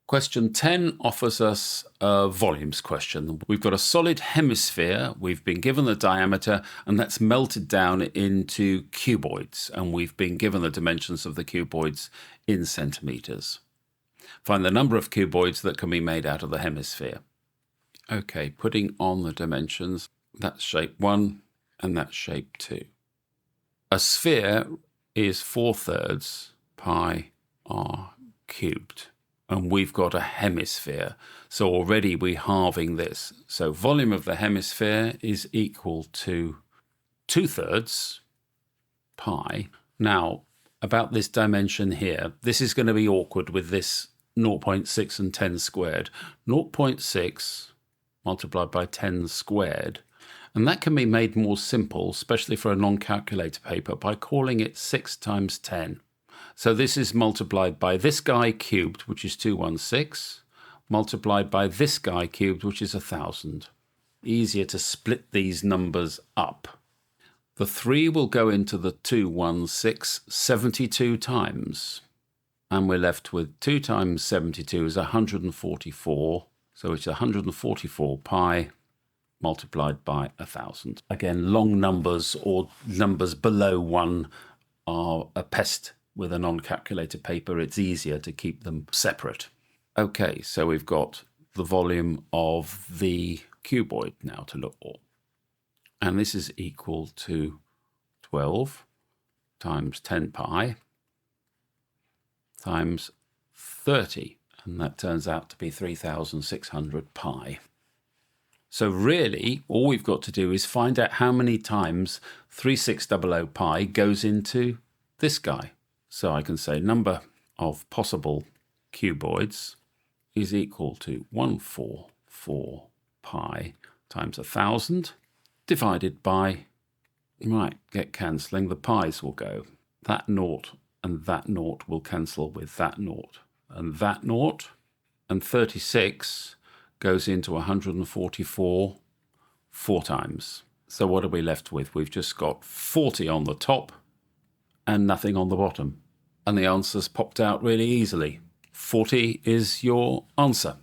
Question 10 offers us a volumes question. We've got a solid hemisphere, we've been given the diameter, and that's melted down into cuboids, and we've been given the dimensions of the cuboids in centimetres. Find the number of cuboids that can be made out of the hemisphere. Okay, putting on the dimensions, that's shape 1 and that's shape 2. A sphere is 4/3 pi r cubed. And we've got a hemisphere. So already we're halving this. So volume of the hemisphere is equal to 2/3 pi. Now, about this dimension here, this is going to be awkward with this 0.6 and 10 squared. 0.6 multiplied by 10 squared. And that can be made more simple, especially for a non-calculator paper, by calling it 6 times 10. So this is multiplied by this guy cubed, which is 216, multiplied by this guy cubed, which is 1,000. Easier to split these numbers up. The 3 will go into the 216 72 times. And we're left with 2 times 72 is 144. So it's 144 pi multiplied by 1,000. Again, long numbers or numbers below 1 are a pest. With a non-calculator paper, it's easier to keep them separate. Okay, so we've got the volume of the cuboid now to look for. And this is equal to 12 times 10 pi times 30. And that turns out to be 3,600 pi. So really, all we've got to do is find out how many times 3600 pi goes into this guy. So I can say number of possible cuboids is equal to 144 pi times 1,000 divided by, right, get cancelling, the pi's will go. That naught and that naught will cancel with that naught. And that naught and 36 goes into 144 4 times. So what are we left with? We've just got 40 on the top and nothing on the bottom. And the answer's popped out really easily. 40 is your answer.